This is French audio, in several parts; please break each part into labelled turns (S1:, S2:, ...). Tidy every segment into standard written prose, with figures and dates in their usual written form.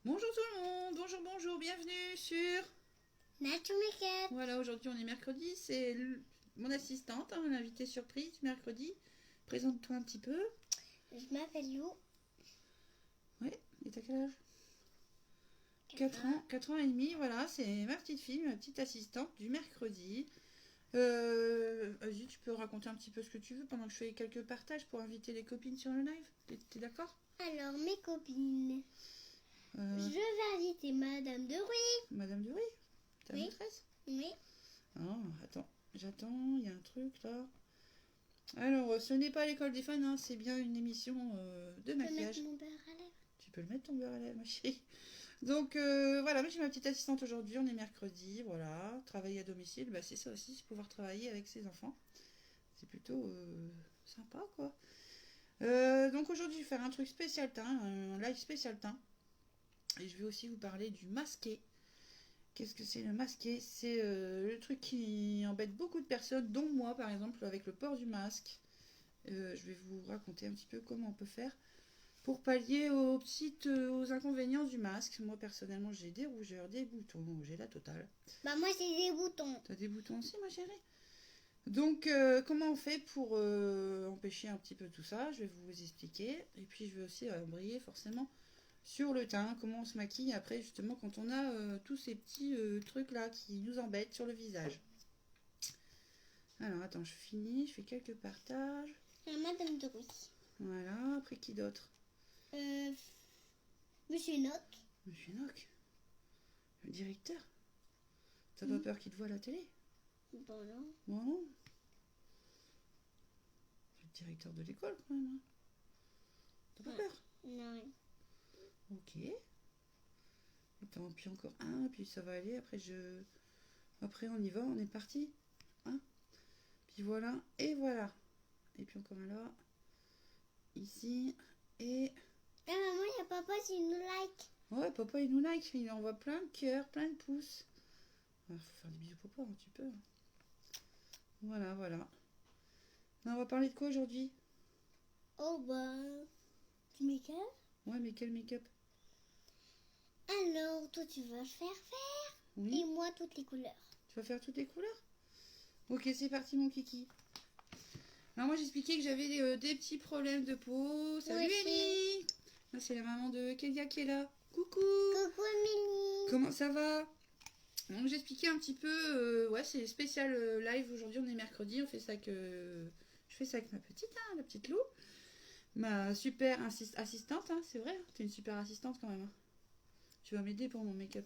S1: Bonjour tout le monde, bonjour, bienvenue sur...
S2: Nature Makeup.
S1: Voilà, aujourd'hui on est mercredi, c'est mon assistante, l'invitée surprise mercredi. Présente-toi un petit peu.
S2: Je m'appelle Lou.
S1: Oui, et t'as quel âge 4 ans, 4 ans et demi, voilà, c'est ma petite fille, ma petite assistante du mercredi. Vas-y, tu peux raconter un petit peu ce que tu veux pendant que je fais quelques partages pour inviter les copines sur le live. T'es d'accord?
S2: Alors, mes copines, je vais inviter Madame de Ruy.
S1: Madame Dury, ta
S2: Oui.
S1: maîtresse?
S2: Oui.
S1: Oh, attends, j'attends, il y a un truc là. Alors, ce n'est pas l'école des fans, c'est bien une émission de
S2: Je peux
S1: maquillage.
S2: mettre mon beurre à lèvres.
S1: Tu peux le mettre ton beurre à lèvres, ma chérie. Donc, voilà, moi j'ai ma petite assistante aujourd'hui, on est mercredi, voilà. Travailler à domicile, c'est ça aussi, c'est pouvoir travailler avec ses enfants. C'est plutôt sympa, quoi. Donc aujourd'hui, je vais faire un truc spécial teint, un live spécial teint. Et je vais aussi vous parler du masqué. Qu'est-ce que c'est le masqué? C'est le truc qui embête beaucoup de personnes, dont moi par exemple, avec le port du masque. Je vais vous raconter un petit peu comment on peut faire pour pallier aux inconvénients du masque. Moi personnellement, j'ai des rougeurs, des boutons, j'ai la totale.
S2: Bah, moi, j'ai des boutons.
S1: T'as des boutons aussi, ma chérie? Donc, comment on fait pour empêcher un petit peu tout ça? Je vais vous expliquer. Et puis, je vais aussi briller forcément sur le teint, comment on se maquille après, justement, quand on a tous ces petits trucs là qui nous embêtent sur le visage. Alors, attends, je finis, je fais quelques partages.
S2: Madame de Ruy.
S1: Voilà, après qui d'autre?
S2: Monsieur Noc.
S1: Monsieur Noc, le directeur. T'as pas peur qu'il te voit à la télé?
S2: Bon, non.
S1: Bon, non. C'est le directeur de l'école, quand même. T'as pas peur?
S2: Non.
S1: Ok. Attends, puis encore un, puis ça va aller. Après, on y va, on est parti. Puis voilà, et voilà. Et puis encore un là. Ici. Et...
S2: Ah, maman, il y a papa qui nous like.
S1: Ouais, papa, il nous like. Il envoie plein de cœurs, plein de pouces. Faut faire des bisous papa, tu peux. Voilà. Là, on va parler de quoi aujourd'hui?
S2: Oh, bah. Du make-up.
S1: Ouais, mais quel make-up?
S2: Alors, toi, tu vas faire vert.
S1: Oui.
S2: Et moi, toutes les couleurs.
S1: Tu vas faire toutes les couleurs? Ok, c'est parti, mon kiki. Alors, moi, j'expliquais que j'avais des petits problèmes de peau. Salut, Ellie! Là, c'est la maman de Kélia qui est là. Coucou!
S2: Coucou, Amélie.
S1: Comment ça va? Donc, j'expliquais un petit peu. Ouais, c'est spécial live. Aujourd'hui, on est mercredi. Je fais ça avec ma petite, la petite Lou. Ma super assistante, c'est vrai. T'es une super assistante quand même. Tu vas m'aider pour mon make-up.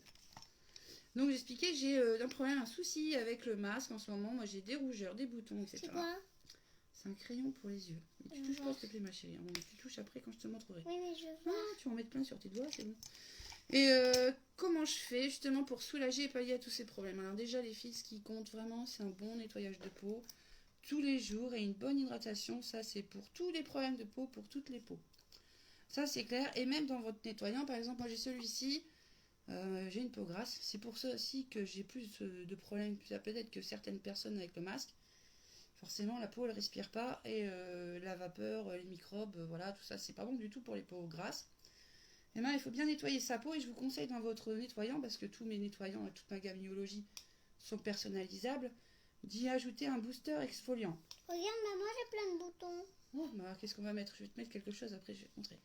S1: Donc j'expliquais que j'ai un souci avec le masque en ce moment. Moi j'ai des rougeurs, des boutons, etc.
S2: C'est quoi?
S1: C'est un crayon pour les yeux. Mais tu touches pas s'il te plaît ma chérie. Tu touches après quand je te montrerai.
S2: Oui, mais je vois.
S1: Tu vas en mettre plein sur tes doigts, c'est bon. Et comment je fais justement pour soulager et pallier à tous ces problèmes? Alors déjà les filles, ce qui compte vraiment, c'est un bon nettoyage de peau tous les jours et une bonne hydratation. Ça c'est pour tous les problèmes de peau, pour toutes les peaux. Ça c'est clair. Et même dans votre nettoyant, par exemple, moi j'ai celui-ci. J'ai une peau grasse, c'est pour ça aussi que j'ai plus de problèmes peut-être que certaines personnes avec le masque. Forcément la peau elle respire pas et la vapeur, les microbes, voilà, tout ça c'est pas bon du tout pour les peaux grasses. Et ben il faut bien nettoyer sa peau et je vous conseille dans votre nettoyant, parce que tous mes nettoyants et toute ma gamme Biologie sont personnalisables, d'y ajouter un booster exfoliant.
S2: Regarde, maman, j'ai plein de boutons.
S1: Oh, bah, qu'est-ce qu'on va mettre? Je vais te mettre quelque chose après, je vais te montrer.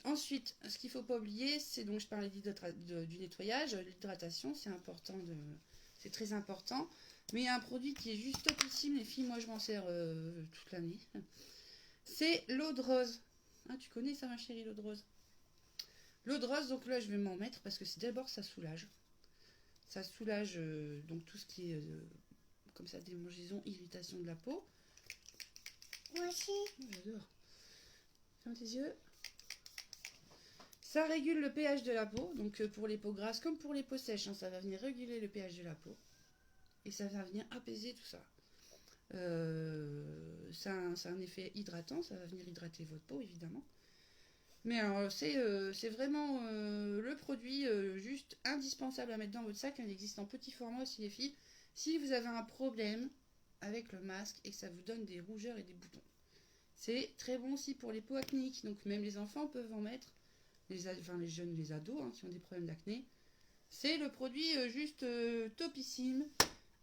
S1: Ensuite, ce qu'il ne faut pas oublier, c'est donc je parlais du nettoyage, l'hydratation, c'est très important. Mais il y a un produit qui est juste topissime, les filles, moi je m'en sers toute l'année. C'est l'eau de rose. Tu connais ça ma chérie, l'eau de rose? L'eau de rose, donc là je vais m'en mettre parce que d'abord ça soulage. Ça soulage donc tout ce qui est comme ça, démangeaison, irritation de la peau.
S2: Moi aussi.
S1: J'adore. Ferme tes yeux. Ça régule le pH de la peau, donc pour les peaux grasses comme pour les peaux sèches, ça va venir réguler le pH de la peau. Et ça va venir apaiser tout ça. Ça a un effet hydratant, ça va venir hydrater votre peau évidemment. Mais alors c'est vraiment le produit juste indispensable à mettre dans votre sac. Il existe en petit format aussi les filles. Si vous avez un problème avec le masque et que ça vous donne des rougeurs et des boutons. C'est très bon aussi pour les peaux acnéiques, donc même les enfants peuvent en mettre. les jeunes, les ados hein, qui ont des problèmes d'acné. C'est le produit juste topissime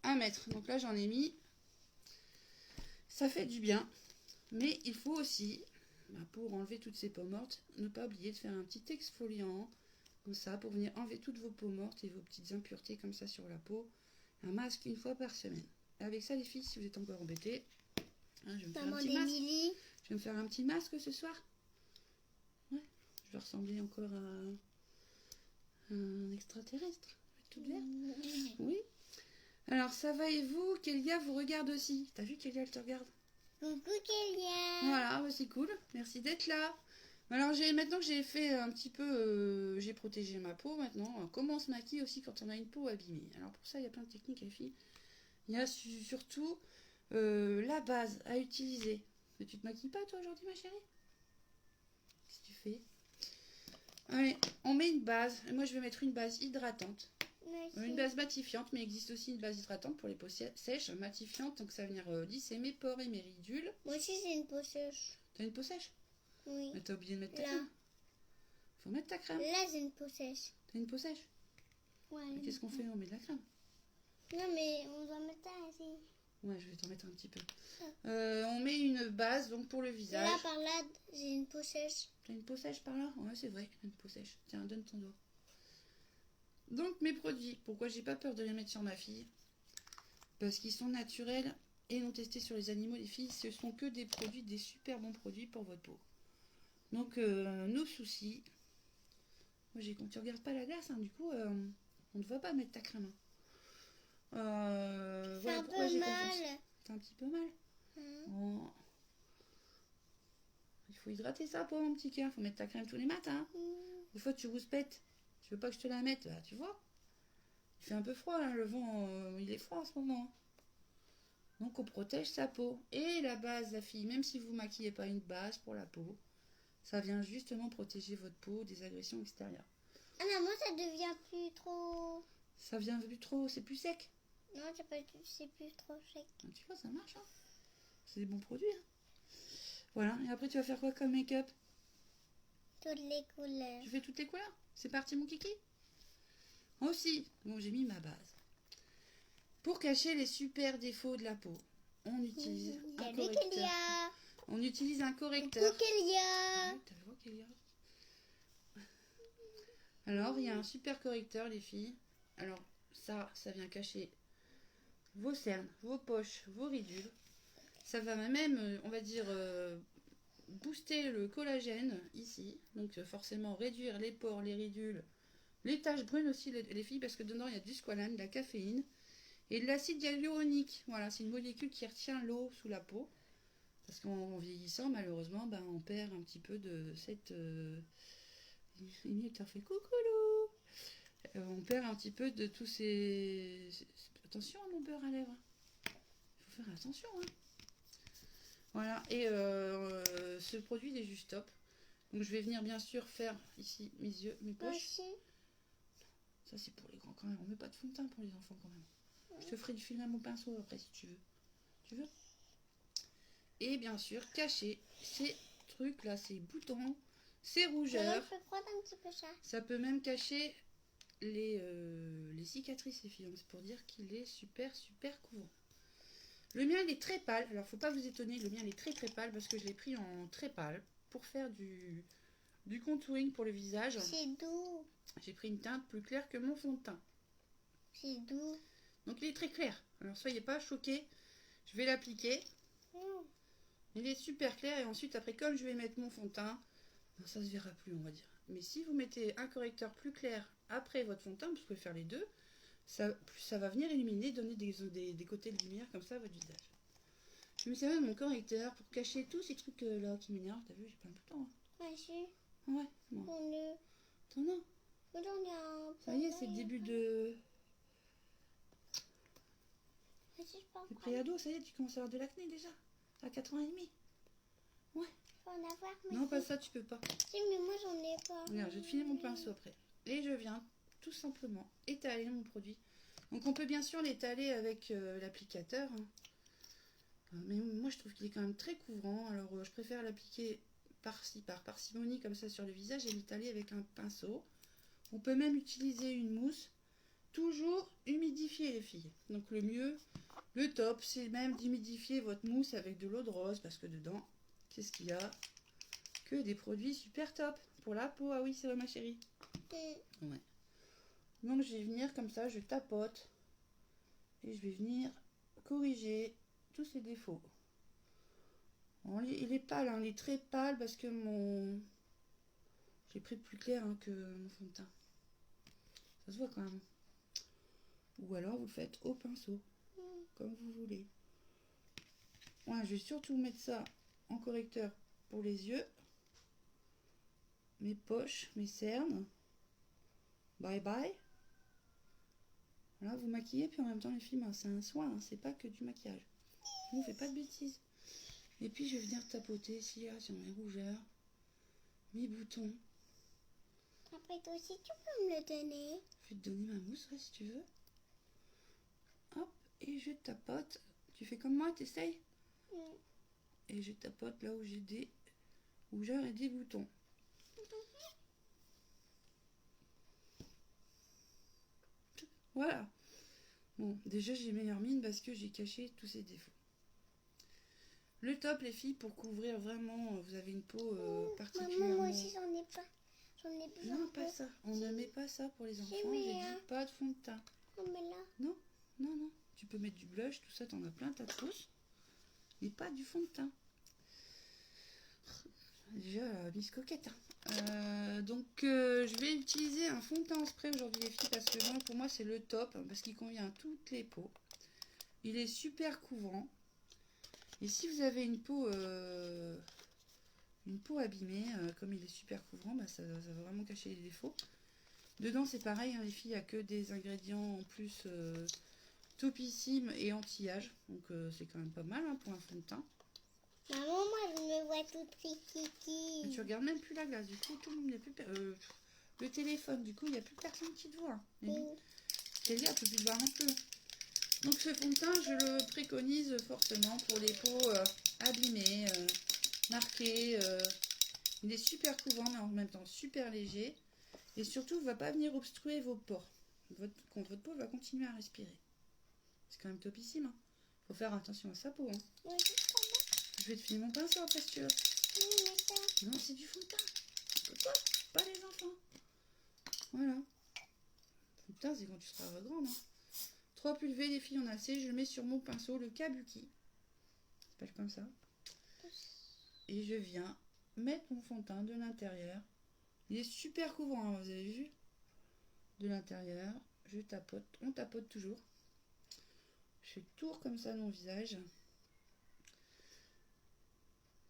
S1: à mettre. Donc là, j'en ai mis. Ça fait du bien. Mais il faut aussi, pour enlever toutes ces peaux mortes, ne pas oublier de faire un petit exfoliant, comme ça, pour venir enlever toutes vos peaux mortes et vos petites impuretés comme ça sur la peau. Un masque 1 fois par semaine. Avec ça, les filles, si vous êtes encore embêtées, hein, je vais me faire un petit masque. Je vais me faire un petit masque ce soir. Ouais, je vais ressembler encore à un extraterrestre. Toute verte. Oui. Alors, ça va et vous, Kélia vous regarde aussi. T'as vu, Kélia, elle te regarde?
S2: Coucou Kélia.
S1: Voilà, c'est cool. Merci d'être là. Alors, maintenant que j'ai fait un petit peu... j'ai protégé ma peau maintenant. Comment on se maquille aussi quand on a une peau abîmée? Alors, pour ça, il y a plein de techniques, les filles. Il y a surtout la base à utiliser. Mais tu te maquilles pas, toi, aujourd'hui, ma chérie? Qu'est-ce que tu fais? Allez, on met une base. Et moi, je vais mettre une base hydratante. Une base matifiante, mais il existe aussi une base hydratante pour les peaux sèches, matifiante, donc ça va venir lisser mes pores et mes ridules.
S2: Moi aussi j'ai une peau sèche.
S1: T'as une peau sèche?
S2: Oui.
S1: Mais t'as oublié de mettre ta crème. Faut mettre ta crème.
S2: Là j'ai une peau sèche.
S1: T'as une peau sèche?
S2: Ouais.
S1: Qu'est-ce qu'on fait? On met de la crème.
S2: Non mais on doit mettre ça ici.
S1: Ouais, je vais t'en mettre un petit peu. On met une base donc pour le visage.
S2: Là par là j'ai une peau sèche.
S1: T'as une peau sèche par là? Ouais, c'est vrai, une peau sèche. Tiens, donne ton doigt. Donc mes produits, pourquoi j'ai pas peur de les mettre sur ma fille? Parce qu'ils sont naturels et non testés sur les animaux. Les filles, ce sont que des produits, des super bons produits pour votre peau. Donc nos soucis. Moi, tu regardes pas la glace, hein, du coup, on ne va pas mettre ta crème.
S2: C'est un peu mal.
S1: C'est un petit peu mal. Oh. Il faut hydrater ça pour mon petit cœur. Il faut mettre ta crème tous les matins. Des fois, tu rouspètes. Tu veux pas que je te la mette, tu vois? Il fait un peu froid, hein, le vent, il est froid en ce moment. Donc, on protège sa peau. Et la base, la fille, même si vous maquillez pas une base pour la peau, ça vient justement protéger votre peau des agressions extérieures.
S2: Ah non, moi, ça devient plus trop...
S1: Ça vient plus trop, c'est plus sec.
S2: Non, c'est plus trop sec.
S1: Tu vois, ça marche, hein. C'est des bons produits, hein. Voilà, et après, tu vas faire quoi comme make-up?
S2: Toutes les couleurs.
S1: Tu fais toutes les couleurs? C'est parti, mon kiki? Moi aussi. Bon, j'ai mis ma base. Pour cacher les super défauts de la peau, on utilise un correcteur. On utilise un correcteur.
S2: Coucou Kélia.
S1: T'as vu, Kélia? Alors, il y a un super correcteur, les filles. Alors, ça vient cacher vos cernes, vos poches, vos ridules. Ça va même, on va dire, booster le collagène ici. Donc, forcément, réduire les pores, les ridules, les taches brunes aussi, les filles, parce que dedans, il y a du squalane, de la caféine et de l'acide hyaluronique. Voilà, c'est une molécule qui retient l'eau sous la peau. Parce qu'en vieillissant, malheureusement, on perd un petit peu de cette... Émile, t'en fais coucou. On perd un petit peu de tous ces... Attention à mon beurre à lèvres. Il faut faire attention, hein. Voilà, et ce produit il est juste top. Donc je vais venir bien sûr faire ici mes yeux, mes poches. Ça c'est pour les grands quand même. On met pas de fond de teint pour les enfants quand même. Je te ferai du film à mon pinceau après si tu veux. Tu veux? Et bien sûr cacher ces trucs là, ces boutons, ces rougeurs.
S2: Je peux prendre un petit peu ça.
S1: Ça peut même cacher les cicatrices, les filles. C'est pour dire qu'il est super couvrant. Le mien il est très pâle, alors faut pas vous étonner, le mien il est très pâle parce que je l'ai pris en très pâle pour faire du contouring pour le visage.
S2: C'est doux.
S1: J'ai pris une teinte plus claire que mon fond de teint.
S2: C'est doux.
S1: Donc il est très clair, alors soyez pas choqués, je vais l'appliquer. Il est super clair et ensuite après comme je vais mettre mon fond de teint, ça se verra plus on va dire. Mais si vous mettez un correcteur plus clair après votre fond de teint, vous pouvez faire les deux. Ça va venir illuminer, donner des côtés de lumière comme ça à votre visage. Je me sers de mon correcteur pour cacher tous ces trucs là qui m'énervent. T'as vu, j'ai pas un peu de temps. Hein.
S2: Ouais, si.
S1: Ouais, bon. T'en as? Ça y est, c'est le début de... Le préado, ça y est, tu commences à avoir de l'acné déjà. À 4 ans et demi. Ouais.
S2: Je peux en avoir, mais
S1: non, pas ça, tu peux pas.
S2: Si, mais moi j'en ai pas.
S1: Regarde, je vais te filer mon pinceau après. Et je viens tout simplement étaler mon produit. Donc on peut bien sûr l'étaler avec l'applicateur. Hein. Mais moi je trouve qu'il est quand même très couvrant. Alors je préfère l'appliquer par-ci, par parcimonie, comme ça sur le visage et l'étaler avec un pinceau. On peut même utiliser une mousse. Toujours humidifier les filles. Donc le mieux, le top, c'est même d'humidifier votre mousse avec de l'eau de rose parce que dedans, qu'est-ce qu'il y a? Que des produits super top pour la peau. Ah oui, c'est vrai ma chérie. Ouais. Donc je vais venir comme ça, je tapote et je vais venir corriger tous ces défauts. Bon, il est pâle, hein, il est très pâle parce que j'ai pris plus clair hein, que mon fond de teint. Ça se voit quand même. Ou alors vous le faites au pinceau, comme vous voulez. Ouais, je vais surtout mettre ça en correcteur pour les yeux, mes poches, mes cernes. Bye bye. Voilà, vous maquillez, puis en même temps les filles, c'est un soin, hein, c'est pas que du maquillage. Je ne fais pas de bêtises. Et puis je vais venir tapoter ici, là, sur mes rougeurs, mes boutons.
S2: Après toi aussi, tu peux me le donner.
S1: Je vais te donner ma mousse, ouais, si tu veux. Hop, et je tapote. Tu fais comme moi, t'essayes. Et je tapote là où j'ai des rougeurs et des boutons. Voilà. Bon, déjà j'ai meilleure mine parce que j'ai caché tous ces défauts. Le top, les filles, pour couvrir vraiment, vous avez une peau particulièrement...
S2: Maman, moi aussi j'en ai pas. J'en ai besoin.
S1: Non, pas ça. On ne met pas ça pour les enfants. J'ai dit pas de fond de teint.
S2: Non, mais là.
S1: Non, non, non. Tu peux mettre du blush, tout ça, t'en as plein, t'as de sauce. Mais pas du fond de teint. Déjà, mise coquette. Hein. Donc, je vais utiliser un fond de teint en spray aujourd'hui, les filles, parce que moi, pour moi, c'est le top, parce qu'il convient à toutes les peaux. Il est super couvrant. Et si vous avez une peau abîmée, comme il est super couvrant, bah, ça va vraiment cacher les défauts. Dedans, c'est pareil, hein, les filles, il n'y a que des ingrédients en plus topissimes et anti-âge. Donc, c'est quand même pas mal hein, pour un fond de teint.
S2: Maman, moi, je me vois toute kiki.
S1: Mais tu regardes même plus la glace, du coup, tout le monde n'est plus... le téléphone, du coup, il n'y a plus personne qui te voit. Kelly, elle ne peut plus te voir non plus. Donc, ce fond de teint, je le préconise fortement pour les peaux abîmées, marquées. Il est super couvrant, mais en même temps super léger. Et surtout, il ne va pas venir obstruer vos pores. Votre peau va continuer à respirer. C'est quand même topissime. Hein. Faut faire attention à sa peau. Hein.
S2: Oui,
S1: je vais te filer mon pinceau après si tu veux.
S2: Oui, mais ça...
S1: Non, c'est du fond de teint. Toi, pas les enfants. Voilà. Fond de teint, c'est quand tu seras grande. Hein. 3 pulvées, les filles, on a assez. Je le mets sur mon pinceau, le Kabuki. Ça s'appelle comme ça. Et je viens mettre mon fond de teint de l'intérieur. Il est super couvrant, hein, vous avez vu. De l'intérieur, je tapote. On tapote toujours. Je fais tour comme ça dans mon visage.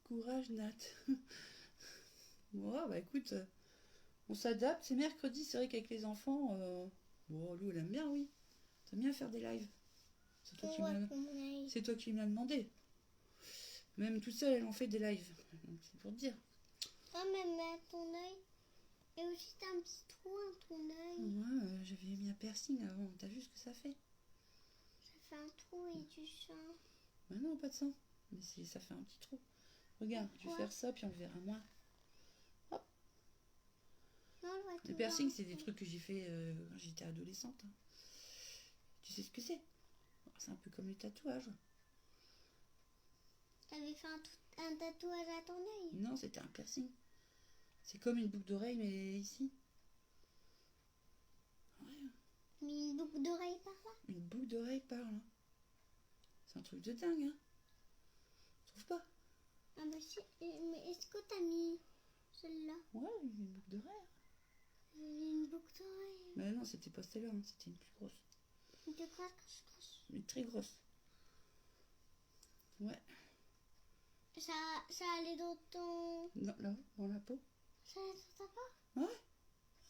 S1: Courage, Nat. Bon, bah écoute, on s'adapte. C'est mercredi, c'est vrai qu'avec les enfants, bon, lui, elle aime bien, oui. T'aimes bien faire des lives. C'est toi qui me l'as demandé. Même toute seule, elle en fait des lives. C'est pour te dire.
S2: Ah, mais ton œil. Et aussi, t'as un petit trou à ton œil.
S1: Ouais, j'avais mis un piercing avant. T'as vu ce que ça fait?
S2: Ça fait un trou et du sang.
S1: Bah non, pas de sang. Mais ça fait un petit trou. Regarde, je vais faire ça, puis on le verra moins. Hop.
S2: Non,
S1: le piercing, c'est des trucs que j'ai fait quand j'étais adolescente. Hein. Tu sais ce que c'est? C'est un peu comme les tatouages.
S2: T'avais fait un tatouage à ton œil?
S1: Non, c'était un piercing. C'est comme une boucle d'oreille, mais ici. Ouais.
S2: Mais une boucle d'oreille par là?
S1: Une boucle d'oreille par là. C'est un truc de dingue, hein? Tu trouves pas?
S2: Ah bah si, mais est-ce que t'as mis celle-là?
S1: Ouais, une boucle d'oreille.
S2: Une boucle d'oreille.
S1: Mais non, c'était pas celle-là, hein, c'était une plus grosse.
S2: Une plus grosse.
S1: Une très grosse. Ouais.
S2: Ça allait dans ton...
S1: Non, là, dans la peau.
S2: Ça allait dans ta peau?
S1: Ouais.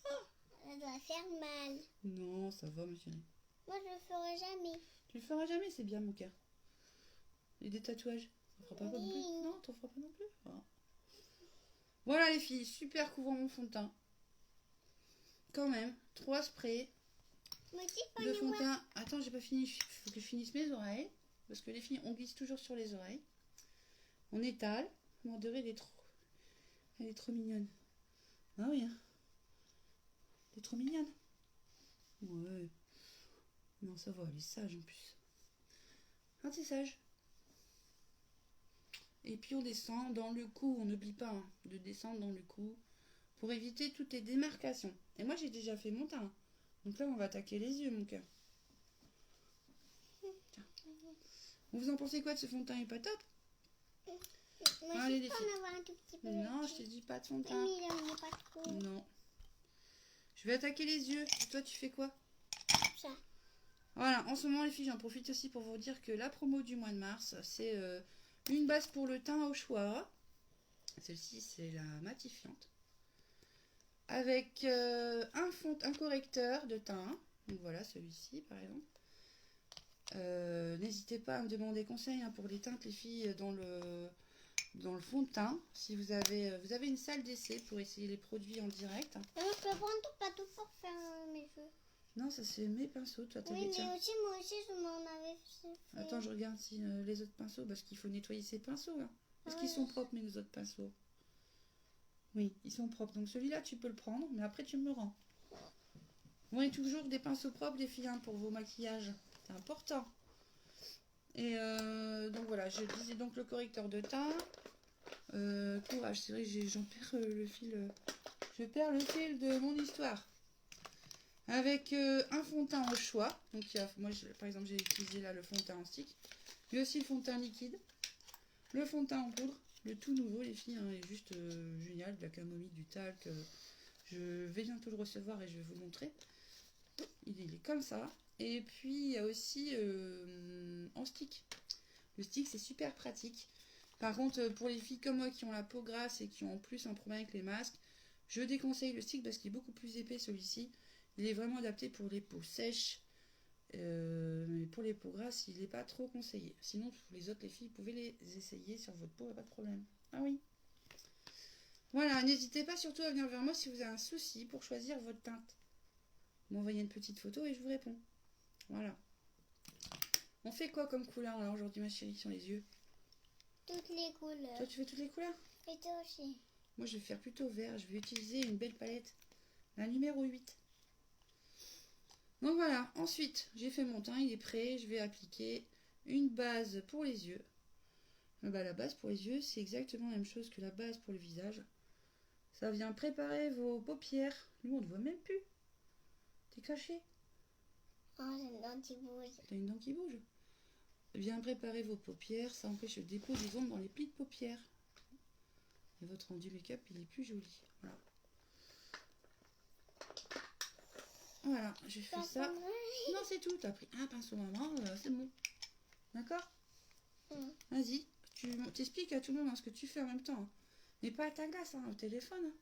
S2: Ah. Ça doit faire mal.
S1: Non, ça va, ma chérie.
S2: Moi, je le ferai jamais.
S1: Tu le feras jamais, c'est bien, mon cœur. Et des tatouages. T'en feras pas non plus? Non, t'en feras pas non plus? Ah. Voilà, les filles, super couvrant mon fond de teint. Quand même, 3 sprays. Le fond de teint. Attends, j'ai pas fini. Il faut que je finisse mes oreilles. Parce que les filles, on glisse toujours sur les oreilles. On étale. Mon degré, il est trop. Elle est trop mignonne. Ah oui, hein. Elle est trop mignonne. Ouais. Non, ça va, elle est sage en plus. Ah, c'est sage. Et puis on descend dans le cou. On n'oublie pas hein, de descendre dans le cou pour éviter toutes les démarcations. Et moi, j'ai déjà fait mon teint. Donc là, on va attaquer les yeux, mon cœur. Tiens. Vous en pensez quoi de ce fond de teint? Il est pas top?
S2: Moi,
S1: Allez,
S2: je
S1: les
S2: peux
S1: filles.
S2: en avoir un tout petit peu.
S1: Non, je te dis pas de fond de teint.
S2: Mais il en a pas trop.
S1: Non. Je vais attaquer les yeux. Et toi, tu fais quoi?
S2: Ça.
S1: Voilà, en ce moment, les filles, j'en profite aussi pour vous dire que la promo du mois de mars, c'est une base pour le teint au choix. Celle-ci, c'est la matifiante. Avec un correcteur de teint. Donc voilà, celui-ci, par exemple. N'hésitez pas à me demander conseil hein, pour les teintes, les filles, dans le fond de teint. Si vous avez une salle d'essai pour essayer les produits en direct.
S2: Je peux prendre tout, pas tout pour faire mes cheveux.
S1: Non, ça c'est mes pinceaux, toi t'as
S2: Oui,
S1: les
S2: mais
S1: tiens.
S2: aussi, moi aussi, je m'en avais fait.
S1: Attends, je regarde si les autres pinceaux, parce qu'il faut nettoyer ces pinceaux là. Est-ce
S2: Ouais.
S1: qu'ils sont propres, mes autres pinceaux? Oui, ils sont propres. Donc celui-là, tu peux le prendre, mais après tu me le rends. Bon, et toujours des pinceaux propres, les filles, hein, pour vos maquillages. C'est important. Et donc voilà, je disais donc le correcteur de teint. Courage, c'est vrai que j'en perds le fil. Je perds le fil de mon histoire. Avec un fond de teint au choix. Donc moi, par exemple, j'ai utilisé là le fond de teint en stick. Mais aussi le fond de teint liquide. Le fond de teint en poudre. Le tout nouveau, les filles, hein, est juste génial. De la camomille, du talc. Je vais bientôt le recevoir et je vais vous montrer. Il est comme ça. Et puis, il y a aussi en stick. Le stick, c'est super pratique. Par contre, pour les filles comme moi qui ont la peau grasse et qui ont en plus un problème avec les masques, je déconseille le stick parce qu'il est beaucoup plus épais celui-ci. Il est vraiment adapté pour les peaux sèches. Mais pour les peaux grasses, il n'est pas trop conseillé. Sinon, pour les autres, les filles, vous pouvez les essayer sur votre peau, pas de problème. Ah oui. Voilà, n'hésitez pas surtout à venir vers moi si vous avez un souci pour choisir votre teinte. M'envoyez une petite photo et je vous réponds. Voilà. On fait quoi comme couleur là aujourd'hui, ma chérie, sur les yeux?
S2: Toutes les couleurs.
S1: Toi, tu fais toutes les couleurs?
S2: Et toi aussi.
S1: Moi, je vais faire plutôt vert. Je vais utiliser une belle palette. La numéro 8. Donc voilà. Ensuite, j'ai fait mon teint. Il est prêt. Je vais appliquer une base pour les yeux. La base pour les yeux, c'est exactement la même chose que la base pour le visage. Ça vient préparer vos paupières. Nous, on ne voit même plus. T'es caché.
S2: Oh, j'ai une dent qui bouge.
S1: T'as une dent qui bouge. Vient préparer vos paupières. Ça empêche le dépôt des ombres dans les plis de paupières. Et votre rendu make-up, il est plus joli. Voilà. Voilà, j'ai fait ça. Non, c'est tout. T'as pris un pinceau à main, c'est bon. D'accord? Vas-y, tu t'expliques à tout le monde hein, ce que tu fais en même temps. Hein. Mais pas à ta glace, hein, au téléphone. Hein.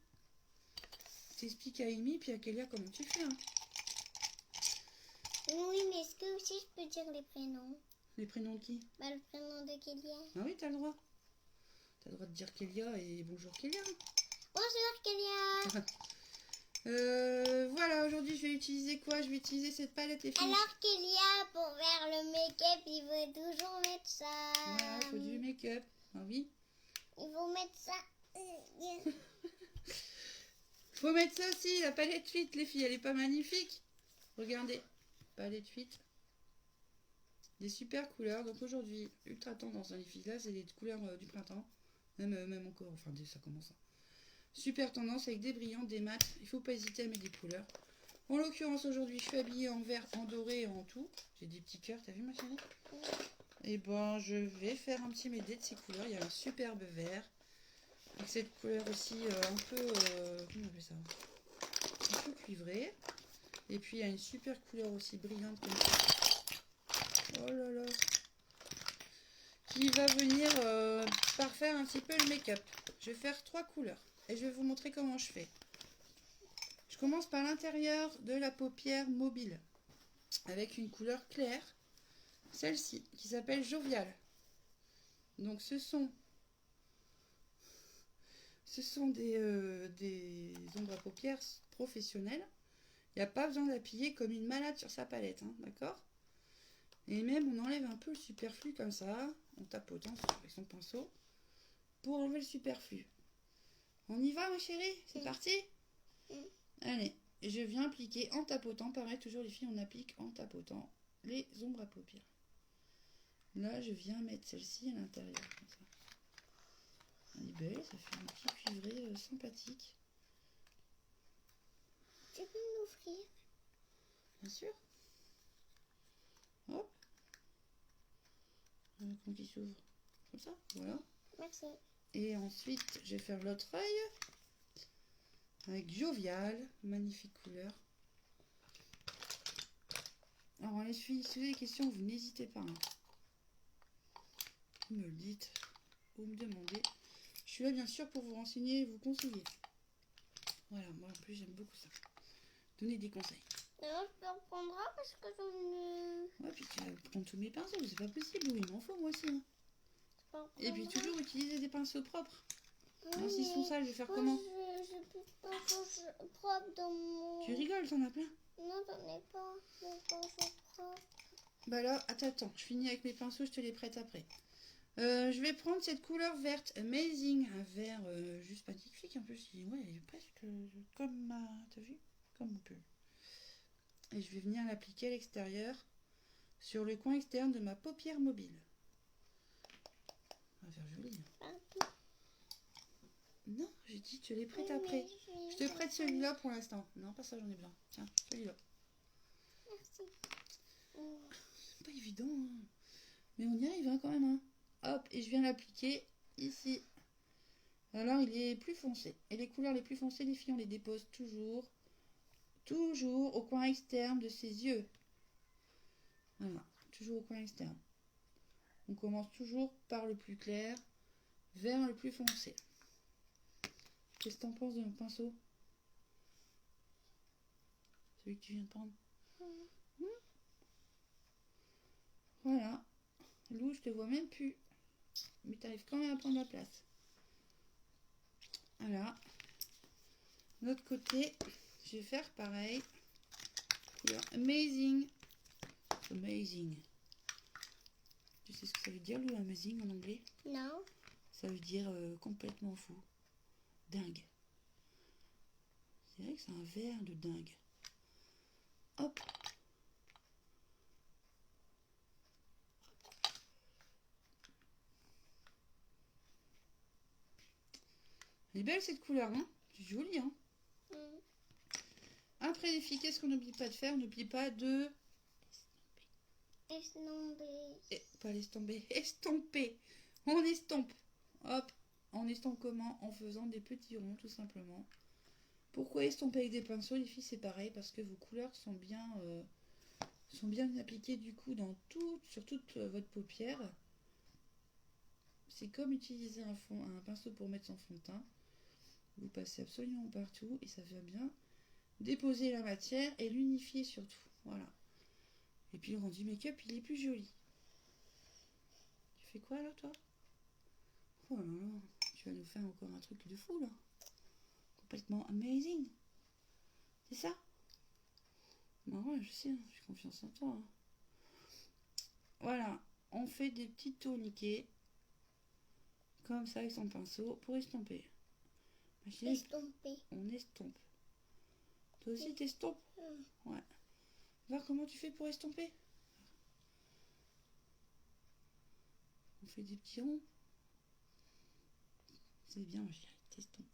S1: T'expliques à Amy puis à Kélia comment tu fais. Hein.
S2: Oui, mais est-ce que aussi je peux dire les prénoms?
S1: Les prénoms de qui?
S2: Le prénom de Kélia.
S1: Ah oui, t'as le droit. T'as le droit de dire Kélia et bonjour Kélia.
S2: Bonjour Kélia.
S1: Voilà, aujourd'hui je vais utiliser quoi? Je vais utiliser cette palette les filles.
S2: Alors Kélia, pour faire le make-up, il faut toujours mettre ça.
S1: Voilà, il faut du make-up. Ah oui.
S2: Il faut mettre ça.
S1: Faut mettre ça aussi, la palette 8 les filles, elle est pas magnifique? Regardez, palette 8. Des super couleurs. Donc aujourd'hui, ultra tendance dans les filles. Là, c'est les couleurs du printemps. Même encore, enfin ça commence. Hein. Super tendance avec des brillants, des mats. Il faut pas hésiter à mettre des couleurs. En l'occurrence, aujourd'hui, je suis habillée en vert, en doré et en tout. J'ai des petits cœurs, t'as vu ma chérie? Et ben, je vais faire un petit médé de ces couleurs. Il y a un superbe vert. Avec cette couleur aussi un peu... comment on appelle ça? Un peu cuivré. Et puis, il y a une super couleur aussi brillante comme ça. Oh là là. Qui va venir parfaire un petit peu le make-up. Je vais faire 3 couleurs. Et je vais vous montrer comment je fais. Je commence par l'intérieur de la paupière mobile. Avec une couleur claire. Celle-ci, qui s'appelle Jovial. Donc ce sont des ombres à paupières professionnelles. Il n'y a pas besoin d'appuyer comme une malade sur sa palette. Hein, d'accord? Et même on enlève un peu le superflu comme ça. En tapotant avec son pinceau. Pour enlever le superflu. On y va, ma chérie? C'est parti?
S2: Mm.
S1: Allez, je viens appliquer en tapotant. Pareil, toujours les filles, on applique en tapotant les ombres à paupières. Là, je viens mettre celle-ci à l'intérieur, comme ça. Elle est belle, ça fait un petit cuivré sympathique.
S2: Tu peux m'offrir?
S1: Bien sûr. Hop. Un écran qui s'ouvre. Comme ça, voilà.
S2: Merci.
S1: Et ensuite, je vais faire l'autre œil. Avec Jovial. Magnifique couleur. Alors, les filles, si vous avez des questions, vous n'hésitez pas. Hein. Vous me le dites. Vous me demandez. Je suis là, bien sûr, pour vous renseigner et vous conseiller. Voilà, moi, en plus, j'aime beaucoup ça. Donner des conseils.
S2: Non, je peux reprendre parce que je ne...
S1: Ouais, puis tu vas prendre tous mes pinceaux. C'est pas possible. Oui, il m'en faut, moi aussi. Hein. Et puis, toujours utiliser des pinceaux propres.
S2: Oui,
S1: Alors, s'ils sont sales, je vais faire
S2: moi,
S1: comment?
S2: je peux pas propre dans mon...
S1: Tu rigoles, t'en as plein?
S2: Non, j'en ai pas de pinceau propre.
S1: Bah là, attends, je finis avec mes pinceaux, je te les prête après. Je vais prendre cette couleur verte, Amazing, un vert juste magnifique, en plus, ouais, il est presque comme ma, t'as vu? Comme mon pull. Et je vais venir l'appliquer à l'extérieur, sur le coin externe de ma paupière mobile. On va faire joli. Non, j'ai dit, je te les prête après. Je te prête celui-là pour l'instant. Non, pas ça, j'en ai besoin. Tiens, celui-là.
S2: Merci.
S1: C'est pas évident, hein. Mais on y arrive hein, quand même. Hein. Hop, et je viens l'appliquer ici. Alors, il est plus foncé. Et les couleurs les plus foncées, les filles, on les dépose toujours au coin externe de ses yeux. Voilà, toujours au coin externe. On commence toujours par le plus clair vers le plus foncé. Qu'est-ce que t'en penses de mon pinceau? Celui que tu viens de prendre. Voilà. Lou, je te vois même plus. Mais tu arrives quand même à prendre la place. Voilà. De l'autre côté, je vais faire pareil. Couleur Amazing. Amazing. Tu sais ce que ça veut dire, Lou, Amazing en anglais?
S2: Non.
S1: Ça veut dire complètement fou. Dingue. C'est vrai que c'est un vert de dingue. Hop. Elle est belle cette couleur, hein? C'est joli, hein? Après les filles, qu'est-ce qu'on n'oublie pas de faire? On n'oublie pas de...
S2: Estomper.
S1: Pas l'estomper, estomper. On estompe. Hop. On estompe comment? En faisant des petits ronds, tout simplement. Pourquoi estomper avec des pinceaux, les filles? C'est pareil, parce que vos couleurs sont bien appliquées du coup sur toute votre paupière. C'est comme utiliser un pinceau pour mettre son fond de teint. Vous passez absolument partout et ça va bien déposer la matière et l'unifier surtout. Voilà. Et puis le rendu make-up, il est plus joli. Tu fais quoi là, toi? Oh là là, tu vas nous faire encore un truc de fou là. Complètement amazing. C'est ça? Bah ouais, je sais, j'ai confiance en toi. Hein. Voilà, on fait des petits tourniquets. Comme ça avec son pinceau pour estomper.
S2: Estomper.
S1: On estompe. Toi aussi t'estompes? Ouais. Voir comment tu fais pour estomper. On fait des petits ronds. C'est bien, ma chérie, t'estompes.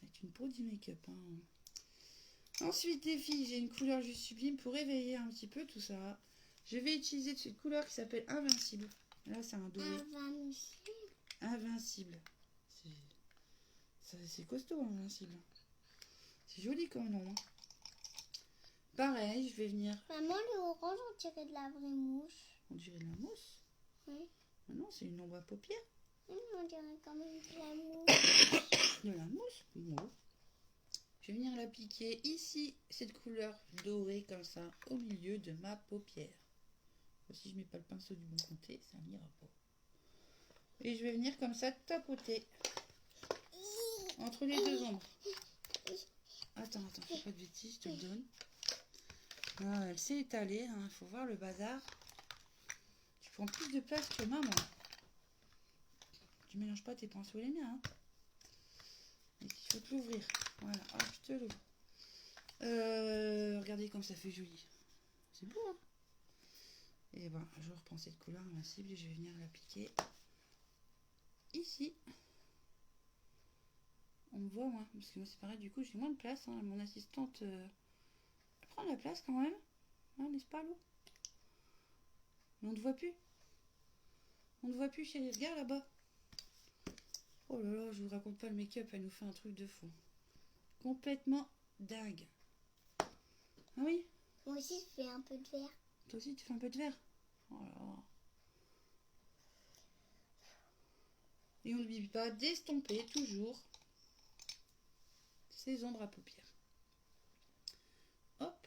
S1: C'est une pro du make-up. Hein. Ensuite, les filles, j'ai une couleur juste sublime pour éveiller un petit peu tout ça. Je vais utiliser cette couleur qui s'appelle Invincible. Là, c'est un doré. Invincible. C'est costaud, Invincible. C'est joli comme nom. Hein. Pareil, je vais venir...
S2: Maman, le orange, on dirait de la vraie mouche.
S1: On dirait de la mousse?
S2: Oui.
S1: Mais non, c'est une ombre à paupières.
S2: Oui, on dirait quand même de la mouche.
S1: De la mousse? Non. Je vais venir l'appliquer ici, cette couleur dorée comme ça, au milieu de ma paupière. Si je mets pas le pinceau du bon côté, ça n'ira pas. Et je vais venir comme ça tapoter entre les deux ombres. Attends, fais pas de bêtises, je te le donne. Là, elle s'est étalée, il faut voir le bazar. Tu prends plus de place que maman. Tu mélanges pas tes pinceaux et les miens. Hein. Il faut te l'ouvrir. Voilà, hop, je te l'ouvre. Regardez comme ça fait joli. C'est beau, hein? Et ben, je reprends cette couleur invincible et je vais venir l'appliquer ici. On me voit moins, parce que moi c'est pareil, du coup j'ai moins de place. Hein. Mon assistante prend la place quand même. Hein, n'est-ce pas, Lou? Mais on ne te voit plus. On ne te voit plus, chérie. Regarde là-bas. Oh là là, je vous raconte pas le make-up, elle nous fait un truc de fou. Complètement dingue. Ah oui?
S2: Moi aussi, je fais un peu de vert.
S1: Toi aussi, tu fais un peu de vert? Oh là là. Et on n'oublie pas d'estomper toujours ces ombres à paupières. Hop.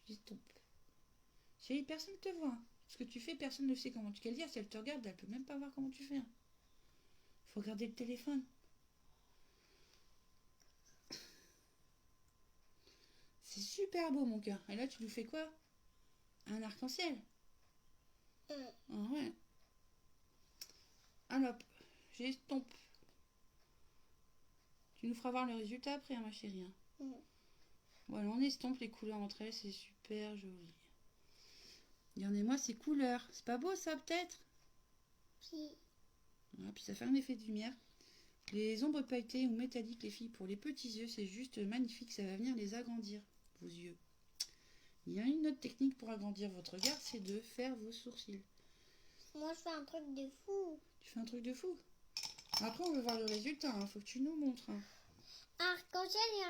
S1: J'estompe. Chérie, personne ne te voit. Hein. Ce que tu fais, personne ne sait comment tu le dire. Si elle te regarde, elle peut même pas voir comment tu fais. Hein. Faut regarder le téléphone. C'est super beau, mon cœur. Et là, tu nous fais quoi? Un arc-en-ciel. Ah ouais. Alors, j'estompe. Tu nous feras voir le résultat après, hein, ma chérie. Hein. Voilà, on estompe les couleurs entre elles, c'est super joli. Regardez-moi ces couleurs. C'est pas beau, ça, peut-être?
S2: Si.
S1: Voilà, puis ça fait un effet de lumière. Les ombres pailletées ou métalliques, les filles, pour les petits yeux, c'est juste magnifique. Ça va venir les agrandir, vos yeux. Il y a une autre technique pour agrandir votre regard, c'est de faire vos sourcils.
S2: Moi, je fais un truc de fou.
S1: Tu fais un truc de fou? Après, on veut voir le résultat. Hein. Faut que tu nous montres. Hein.
S2: Un arc-en-ciel et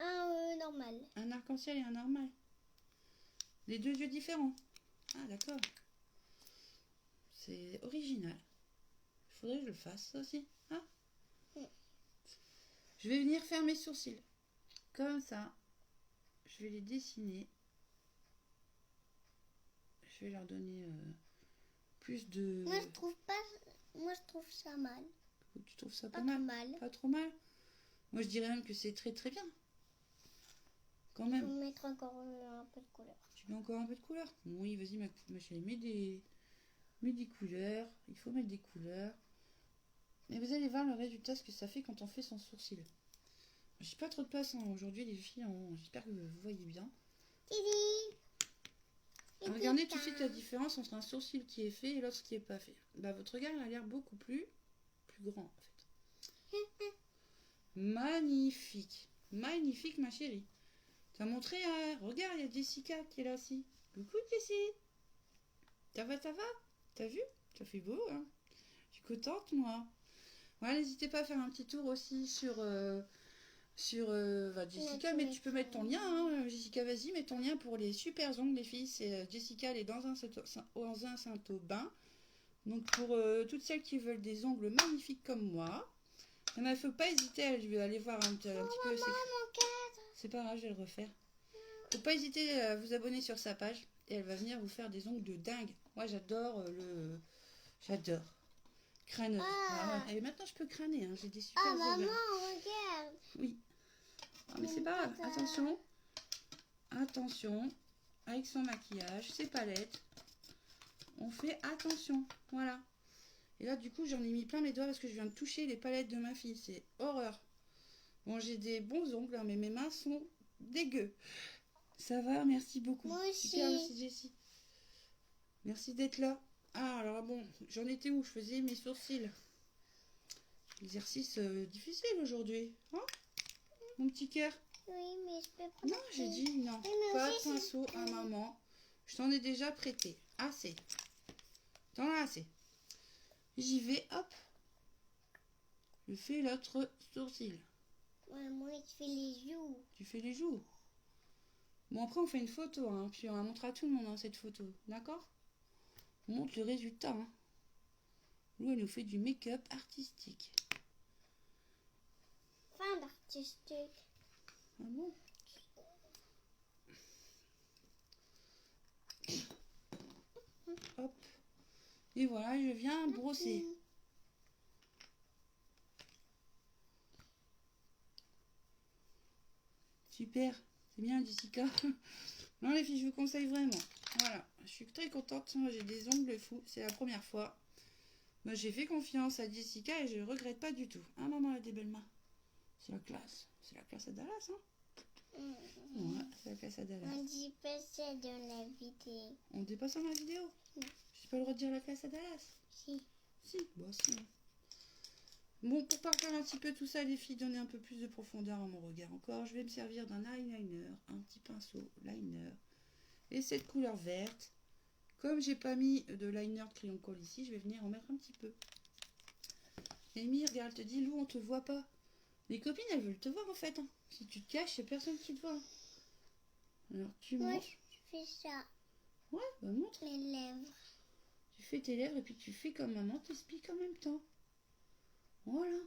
S2: un normal.
S1: Un arc-en-ciel et un normal. Les deux yeux différents. Ah, d'accord. C'est original. Il faudrait que je le fasse, ça aussi. Hein? Je vais venir faire mes sourcils. Comme ça. Je vais les dessiner. Je vais leur donner plus de...
S2: Moi, je trouve pas... Moi, je trouve ça mal.
S1: Tu trouves ça
S2: pas
S1: pas mal?
S2: mal.
S1: Pas trop mal? Moi, je dirais même que c'est très très bien. Quand même.
S2: Je vais mettre encore un peu de couleur.
S1: Tu mets encore un peu de couleur? Oui, vas-y, ma chérie, mets des couleurs. Il faut mettre des couleurs. Et vous allez voir le résultat, ce que ça fait quand on fait son sourcil. J'ai pas trop de place hein, aujourd'hui, les filles. J'espère que vous voyez bien. Regardez tout de suite la différence entre un sourcil qui est fait et l'autre qui est pas fait. Bah, votre regard a l'air beaucoup plus grand en fait. Magnifique. Magnifique, ma chérie. T'as montré, regarde, il y a Jessica qui est là aussi. Coucou Jessie. Ça va? T'as vu? Ça fait beau, hein? Je suis contente, moi. Voilà, n'hésitez pas à faire un petit tour aussi sur Jessica, mais tu peux mettre ton lien, hein. Jessica, vas-y, mets ton lien pour les super ongles, les filles. C'est Jessica, elle est dans un Saint-Aubin. Donc pour toutes celles qui veulent des ongles magnifiques comme moi, il ne faut pas hésiter, je vais aller voir un petit peu. C'est pas grave, je vais le refaire. Faut pas hésiter à vous abonner sur sa page et elle va venir vous faire des ongles de dingue. Moi j'adore J'adore. Crâneuse. Ah. Et maintenant je peux crâner, hein. J'ai des super ongles.
S2: Maman, regarde.
S1: Oui. Ah, mais c'est pas grave. Attention. Attention. Avec son maquillage, ses palettes. On fait attention. Voilà. Et là, du coup, j'en ai mis plein mes doigts parce que je viens de toucher les palettes de ma fille. C'est horreur. Bon, j'ai des bons ongles, hein, mais mes mains sont dégueu. Ça va, merci beaucoup.
S2: Moi aussi.
S1: Super, merci Jessie. Merci d'être là. Ah, alors bon, j'en étais où? Je faisais mes sourcils. Exercice difficile aujourd'hui. Hein? Mon petit cœur.
S2: Oui, mais je peux prendre.
S1: Non, j'ai dit non. Pas de pinceau à maman. Je t'en ai déjà prêté. Assez. T'en as assez. J'y vais, hop. Je fais l'autre sourcil.
S2: Ouais, moi, je fais les joues.
S1: Tu fais les joues. Bon, après, on fait une photo, hein, puis on la montre à tout le monde, hein, cette photo. D'accord? On montre le résultat. Hein. Lou, elle nous fait du make-up artistique.
S2: Fin d'artistique.
S1: Ah bon? Hop. Et voilà, je viens brosser. Super. C'est bien, Jessica. Non, les filles, je vous conseille vraiment. Voilà. Je suis très contente. J'ai des ongles fous. C'est la première fois. Moi, j'ai fait confiance à Jessica et je regrette pas du tout. Hein, maman, elle a des belles mains. C'est la classe. C'est la classe à Dallas, hein. Ouais, c'est la classe à Dallas.
S2: On dit pas ça dans la vidéo.
S1: On dit pas ça dans la vidéo?
S2: Non.
S1: J'ai pas le droit de dire la classe à Dallas?
S2: Si.
S1: Si, bon, si. Bon, pour parfaire un petit peu tout ça, les filles, donner un peu plus de profondeur à mon regard encore, je vais me servir d'un eyeliner, un petit pinceau liner, et cette couleur verte. Comme j'ai pas mis de liner de crayon de colle ici, je vais venir en mettre un petit peu. Amy, regarde, elle te dit, Lou, on te voit pas. Les copines, elles veulent te voir en fait. Hein. Si tu te caches, il n'y a personne qui te voit. Alors, tu
S2: Moi,
S1: montres.
S2: je fais ça.
S1: Ouais, bah montre.
S2: Les lèvres.
S1: Tu fais tes lèvres et puis tu fais comme maman t'explique en même temps. Voilà.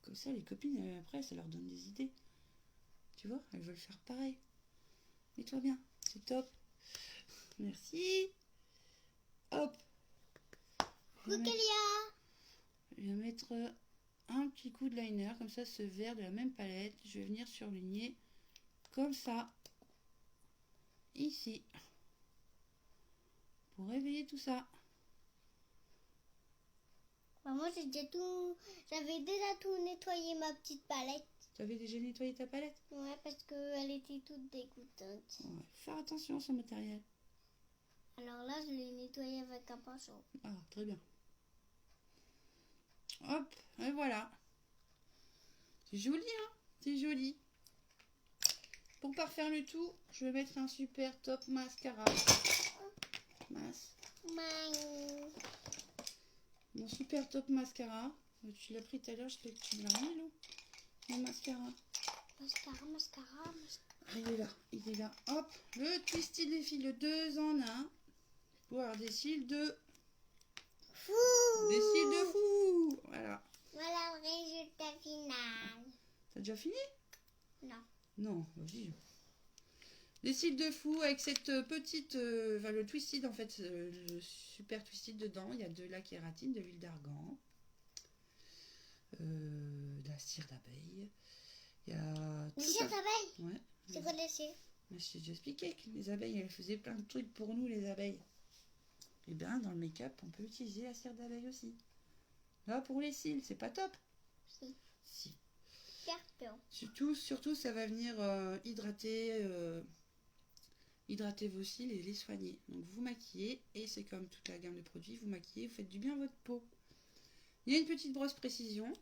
S1: Comme ça, les copines, après, ça leur donne des idées. Tu vois, elles veulent faire pareil. Mets-toi bien, c'est top. Merci. Hop. Je vais mettre un petit coup de liner, comme ça, ce vert de la même palette. Je vais venir surligner comme ça, ici, pour réveiller tout ça.
S2: Moi, j'avais déjà tout nettoyé ma petite palette.
S1: Tu avais déjà nettoyé ta palette?
S2: Ouais, parce qu'elle était toute dégoûtante.
S1: Ouais, faire attention à ce matériel.
S2: Alors là, je l'ai nettoyé avec un pinceau.
S1: Ah, très bien. Hop, et voilà. C'est joli, hein? C'est joli. Pour parfaire le tout, je vais mettre un super top mascara. Mon super top mascara. Tu l'as pris tout à l'heure, tu l'as remis, là? Mon mascara.
S2: Mascara.
S1: Ah, il est là. Hop, le Twisty des filles, le 2 en 1. Pour avoir des cils de
S2: fou.
S1: Des cils de fou. Voilà.
S2: Voilà le résultat final.
S1: T'as déjà fini?
S2: Non.
S1: Non, vas-y. Des cils de fou avec cette petite... le Twisted, en fait, le super Twisted dedans. Il y a de la kératine, de l'huile d'argan, de la cire d'abeille. Il y a...
S2: La cire d'abeille?
S1: Ouais.
S2: C'est quoi la cire?
S1: Je t'ai déjà expliqué que les abeilles, elles faisaient plein de trucs pour nous, les abeilles. Et bien, dans le make-up, on peut utiliser la cire d'abeille aussi. Là, pour les cils, c'est pas top? Si. Surtout, ça va venir hydrater vos cils et les soigner. Donc, vous maquillez, et c'est comme toute la gamme de produits, vous maquillez, vous faites du bien à votre peau. Il y a une petite brosse précision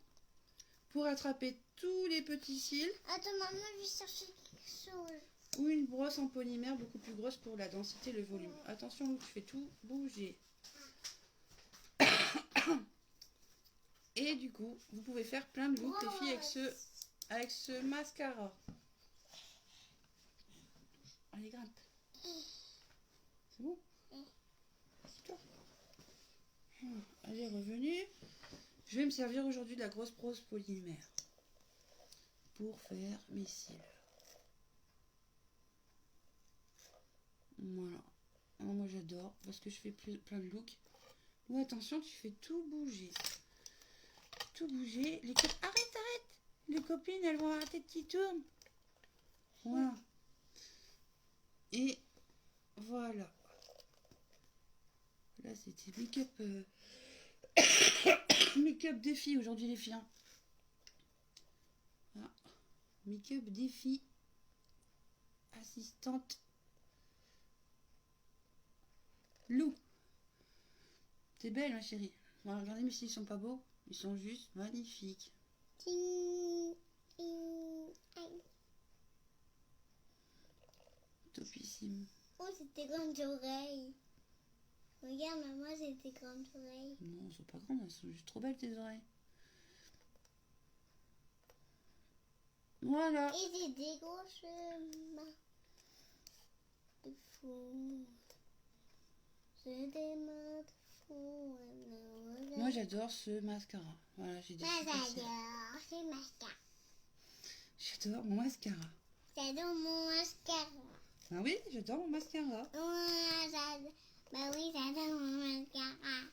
S1: pour attraper tous les petits cils.
S2: Attends, maman, je vais chercher quelque chose.
S1: Ou une brosse en polymère beaucoup plus grosse pour la densité et le volume. Attention, Lou, tu fais tout bouger. Et du coup, vous pouvez faire plein de looks, les filles, avec ce mascara. Allez, grimpe. C'est bon? C'est toi. Elle est revenue. Je vais me servir aujourd'hui de la grosse brosse polymère pour faire mes cils. Voilà. Alors moi j'adore parce que je fais plein de looks. Ou attention, tu fais tout bouger. Tout bouger. Arrête. Les copines, elles vont arrêter de t'y tourner. Voilà. Et voilà. Là c'était make-up make-up défi aujourd'hui les filles. Voilà. Make-up défi. Assistante Lou. T'es belle ma chérie. Bon, regardez, mais s'ils sont pas beaux, ils sont juste magnifiques. Topissime.
S2: Oh, c'est tes grandes oreilles. Regarde, maman, c'est tes grandes oreilles.
S1: Non, elles sont pas grandes, elles sont juste trop belles tes oreilles. Voilà.
S2: Et c'est des grosses mains de fou. C'est des mains de fou.
S1: Moi j'adore ce mascara. Voilà, j'ai des
S2: j'adore ce mascara.
S1: J'adore mon mascara.
S2: J'adore mon mascara.
S1: Ah oui, j'adore mon mascara.
S2: Bah oui, j'adore mon mascara.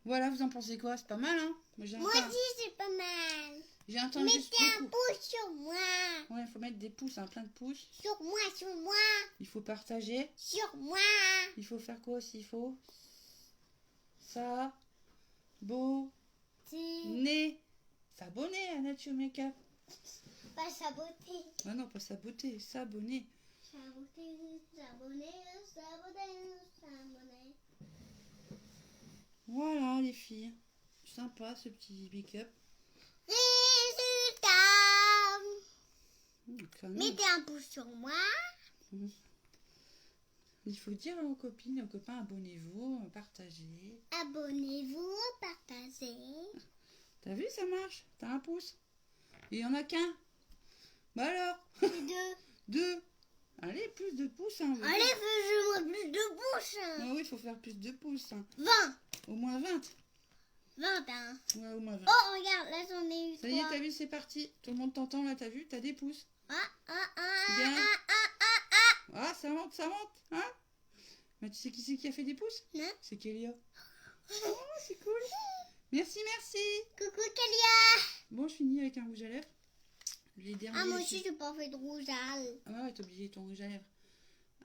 S1: Voilà, vous en pensez quoi? C'est pas mal, hein?
S2: Moi aussi, c'est pas mal.
S1: J'ai entendu
S2: mettez un pouce sur moi.
S1: Ouais, il faut mettre des pouces, hein, plein de pouces.
S2: Sur moi.
S1: Il faut partager.
S2: Sur moi.
S1: Il faut faire quoi aussi? Il faut ça, Né. S'abonner à Nature Makeup.
S2: Pas saboter.
S1: Ah non, pas saboter, s'abonner.
S2: S'abonner.
S1: Voilà les filles. Sympa ce petit make-up.
S2: Résultat.
S1: Quand même.
S2: Mettez un pouce sur moi.
S1: Il faut dire aux copines et aux copains, abonnez-vous, partagez.
S2: Abonnez-vous, partagez.
S1: T'as vu, ça marche? T'as un pouce. Il y en a qu'un. Bah alors?
S2: Deux.
S1: 2. Allez, plus de pouces. Hein,
S2: Allez, fais-moi plus de pouces.
S1: Ah oui, il faut faire plus de pouces. Hein.
S2: 20.
S1: Au moins 20.
S2: 20, hein.
S1: Ouais, au moins 20.
S2: Oh, regarde, là j'en ai eu 3.
S1: Ça y est, t'as vu, c'est parti. Tout le monde t'entend, là, t'as vu? T'as des pouces. Bien. Ah, ça monte, ça monte. Hein? Mais tu sais qui c'est qui a fait des pouces?
S2: Non.
S1: C'est Kélia. Oh, c'est cool. Merci, merci.
S2: Coucou, Kélia.
S1: Bon, je finis avec un rouge à lèvres. Les derniers.
S2: Ah, moi aussi, je pas fait de rouge à lèvres.
S1: Ah ouais, t'as oublié ton rouge à lèvres.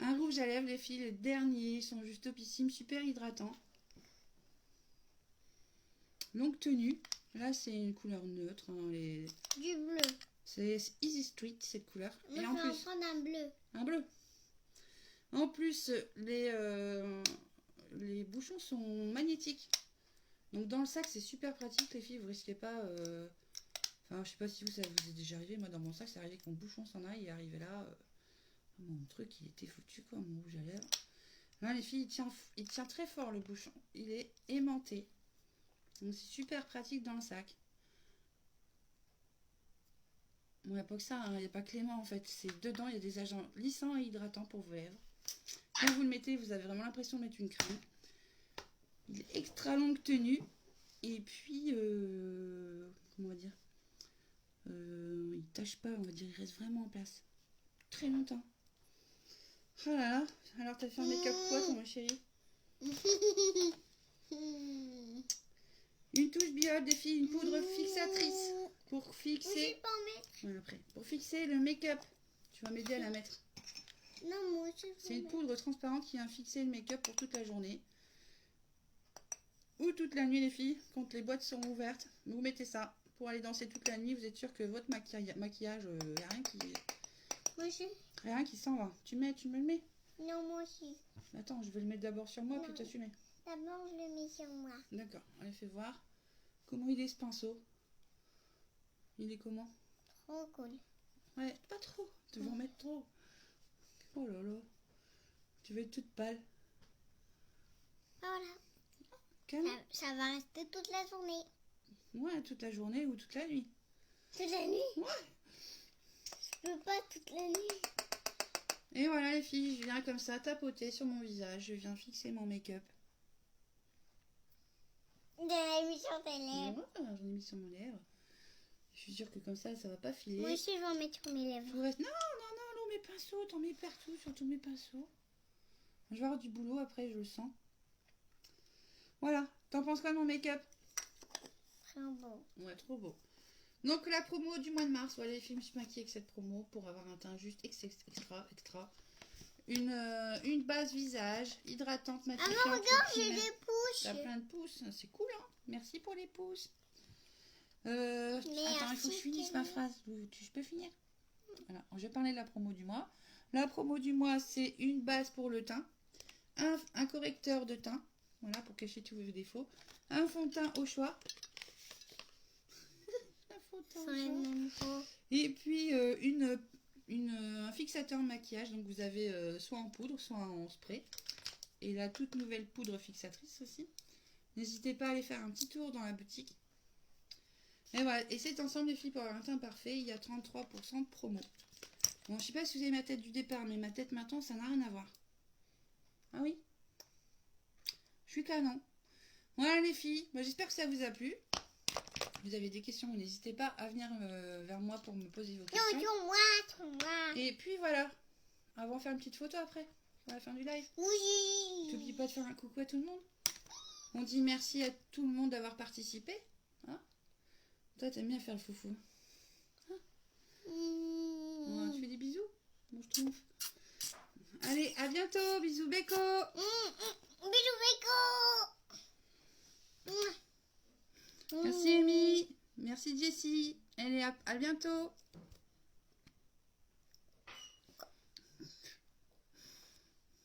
S1: Un rouge à lèvres, les filles, les derniers, ils sont juste topissimes, super hydratants. Longue tenue. Là, c'est une couleur neutre. Hein,
S2: Du bleu.
S1: C'est Easy Street, cette couleur.
S2: Moi,
S1: Et en
S2: je vais en
S1: plus,
S2: prendre un bleu.
S1: un bleu. En plus, les bouchons sont magnétiques. Donc dans le sac, c'est super pratique, les filles. Vous risquez pas... Enfin, je sais pas si vous, ça vous est déjà arrivé. Moi, dans mon sac, c'est arrivé que mon bouchon s'en aille. Il est arrivé là. Mon truc, il était foutu, quoi, mon rouge à lèvres. Là, les filles, il tient très fort, le bouchon. Il est aimanté. Donc, c'est super pratique dans le sac. Bon, il n'y a pas que ça, hein. Il n'y a pas que l'aimant, en fait. C'est dedans, il y a des agents lissants et hydratants pour vos lèvres. Quand vous le mettez, vous avez vraiment l'impression de mettre une crème. Il est extra longue tenue. Et puis, comment on va dire, il tâche pas, on va dire, il reste vraiment en place. Très longtemps. Oh là là. Alors, t'as fait un make-up quoi, toi, ma chérie? Une touche biote, des filles, une poudre fixatrice pour fixer. Ouais, après, pour fixer le make-up. Tu vas m'aider à la mettre.
S2: Non, moi aussi.
S1: C'est une poudre transparente qui vient fixer le make-up pour toute la journée. Ou toute la nuit, les filles, quand les boîtes sont ouvertes. Vous mettez ça pour aller danser toute la nuit. Vous êtes sûr que votre maquillage, il n'y a rien qui...
S2: Moi aussi.
S1: Rien qui s'en va. Tu me le mets?
S2: Non, moi aussi.
S1: Attends, je vais le mettre d'abord sur moi,
S2: Non.
S1: puis toi tu mets.
S2: D'abord, je le mets sur moi.
S1: D'accord, allez, fais voir. Comment il est ce pinceau? Il est comment?
S2: Trop cool.
S1: Ouais, pas trop. Tu vas en mettre trop. Oh là là. Tu vas être toute pâle.
S2: Voilà.
S1: Calme.
S2: Ça va rester toute la journée.
S1: Ouais, toute la journée ou toute la nuit.
S2: Toute la nuit?
S1: Ouais.
S2: Je peux pas toute la nuit.
S1: Et voilà les filles, je viens comme ça tapoter sur mon visage. Je viens fixer mon make-up.
S2: De la mis sur tes lèvres.
S1: Ouais, j'en ai mis sur mon lèvre. Je suis sûre que comme ça va pas filer.
S2: Moi aussi, je vais en mettre sur mes lèvres.
S1: Tout reste... Non, mes pinceaux, t'en mets partout, surtout mes pinceaux. Je vais avoir du boulot après, je le sens. Voilà, t'en penses quoi de mon make-up?
S2: Très beau.
S1: Ouais, trop beau. Donc la promo du mois de mars, voilà les filles, je me suis maquillée avec cette promo pour avoir un teint juste extra. Une base visage, hydratante, matifiante.
S2: Ah non, regarde, j'ai des pouces.
S1: T'as plein de pouces, c'est cool hein. Merci pour les pouces. Attends, il faut que je finisse ma phrase. Je peux finir? Voilà, je vais parler de la promo du mois. La promo du mois, c'est une base pour le teint, un correcteur de teint, voilà, pour cacher tous vos défauts, un fond de teint au choix, et puis un fixateur de maquillage. Donc vous avez soit en poudre, soit en spray, et la toute nouvelle poudre fixatrice aussi. N'hésitez pas à aller faire un petit tour dans la boutique. Et voilà, et cet ensemble les filles pour avoir un teint parfait, il y a 33% de promo. Bon, je sais pas si vous avez ma tête du départ, mais ma tête maintenant, ça n'a rien à voir. Ah oui? Je suis canon. Voilà les filles, bah, j'espère que ça vous a plu. Vous avez des questions, n'hésitez pas à venir vers moi pour me poser vos questions.
S2: Non, sur moi.
S1: Et puis voilà, on va faire une petite photo après, à la fin du live.
S2: Oui.
S1: N'oubliez pas de faire un coucou à tout le monde. On dit merci à tout le monde d'avoir participé. Hein? Toi, t'aimes bien faire le foufou. Hein? Ouais, tu fais des bisous? Bon, je trouve. Allez, à bientôt. Bisous, Beko.
S2: Bisous, Beko.
S1: Merci Jessie. Allez, à bientôt.